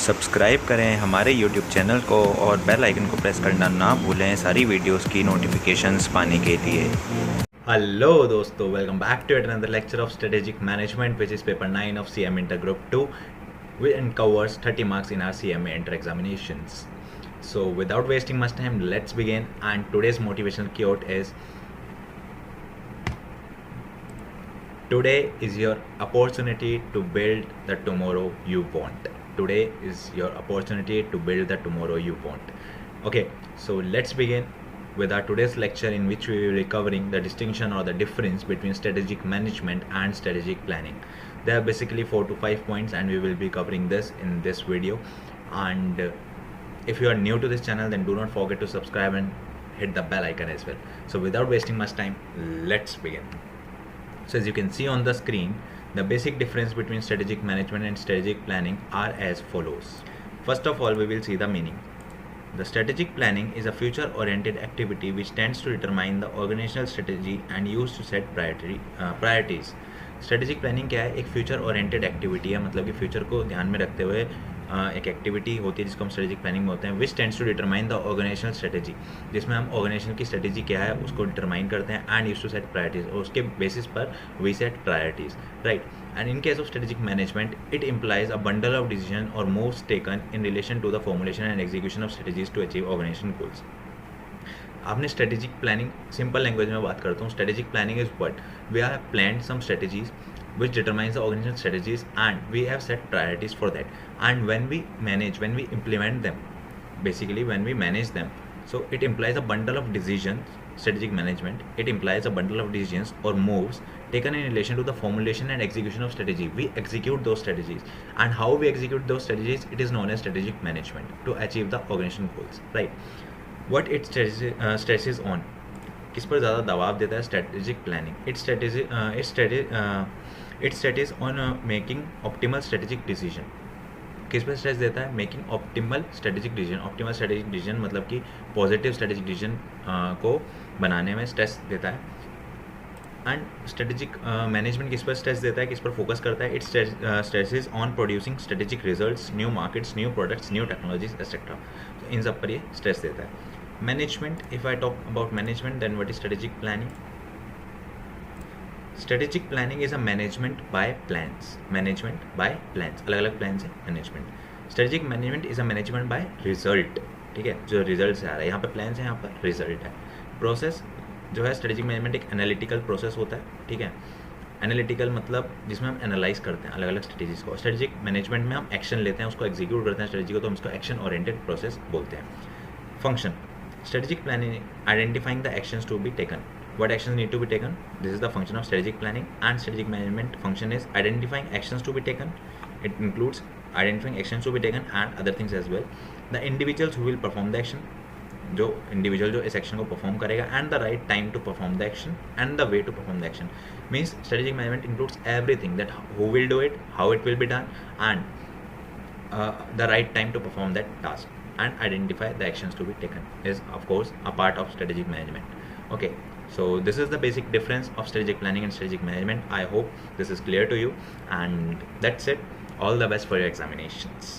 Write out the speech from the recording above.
Subscribe करें हमारे YouTube channel को और बेल आइकन को प्रेस करना ना भूलें सारी वीडियोस की नोटिफिकेशंस पाने के लिए। Hello दोस्तों, welcome back to another lecture of strategic management, which is paper 9 of CMA INTER Group 2, and covers 30 marks in our CMA INTER examinations. So without wasting much time, let's begin. And today's motivational quote is: today is your opportunity to build the tomorrow you want. Today is your opportunity to build the tomorrow you want. Okay, so let's begin with our today's lecture, in which we will be covering the distinction or the difference between strategic management and strategic planning. There are basically 4 to 5 points, and we will be covering this in this video. And if you are new to this channel, then do not forget to subscribe and hit the bell icon as well. So without wasting much time, let's begin. So as you can see on the screen, the basic difference between strategic management and strategic planning are as follows. First of all, we will see the meaning. The strategic planning is a future-oriented activity which tends to determine the organizational strategy and used to set priorities. Strategic planning क्या है? एक future oriented activity है, मतलब कि future को ध्यान में रखते हुए एक एक्टिविटी होती है जिसको हम स्ट्रेटेजिक प्लानिंग में होते हैं, which tends to determine the organisational strategy, जिसमें हम ऑर्गेनाइजेशन की स्ट्रेटेजी क्या है उसको डिटरमाइन करते हैं, and use to set priorities, और उसके बेसिस पर we set priorities, right. And in case of strategic management, it implies a bundle of decisions or moves taken in relation to the formulation and execution of strategies to achieve organization goals. आपने strategic planning, simple language में बात करता हूँ, strategic planning is what we have planned some strategies which determines the organizational strategies, and we have set priorities for that. And when we implement them, basically when we manage them, so it implies a bundle of decisions. Strategic management, it implies a bundle of decisions or moves taken in relation to the formulation and execution of strategy. We execute those strategies, and how we execute those strategies, it is known as strategic management to achieve the organization goals, right. What it stresses on, किस पर ज़्यादा दबाव देता है? Strategic planning. It's strategy on making optimal strategic decision. किस पर stress देता है? Making optimal strategic decision. Optimal strategic decision मतलब कि पॉजिटिव स्ट्रेटेजिक डिसीजन को बनाने में स्ट्रेस देता है. एंड स्ट्रेटेजिक मैनेजमेंट किस पर स्ट्रेस देता है, किस पर फोकस करता है? It's stresses on producing strategic results, new markets, new products, new technologies etcetera. तो इन सब पर ये स्ट्रेस देता है. Management, if I talk about management, then what is strategic planning? Strategic planning is a management by plans. Management by plans, अलग अलग plans है management. Strategic management is a management by result. ठीक है, जो result से आ रहा है, यहाँ पे plans है, यहाँ पर result है. Process जो है strategic management एक analytical process होता है, ठीक है. एनालिटिकल मतलब जिसमें हम एनालाइज करते हैं अलग अलग स्ट्रेटेजीज को. स्ट्रेटेजिक मैनेजमेंट में हम एक्शन लेते हैं, उसको एग्जीक्यूट करते हैं स्ट्रेटेजी को, तो हम इसको एक्शन ओरिएंटेड प्रोसेस बोलते हैं. Function, strategic planning, identifying the actions to be taken. What actions need to be taken? This is the function of strategic planning. And strategic management function is identifying actions to be taken. It includes identifying actions to be taken and other things as well. The individuals who will perform the action, जो individual जो इस action को perform करेगा, and the right time to perform the action and the way to perform the action. Means strategic management includes everything, that who will do it, how it will be done, and the right time to perform that task, and identify the actions to be taken is of course a part of strategic management. Okay, so this is the basic difference of strategic planning and strategic management. I hope this is clear to you, and that's it. All the best for your examinations.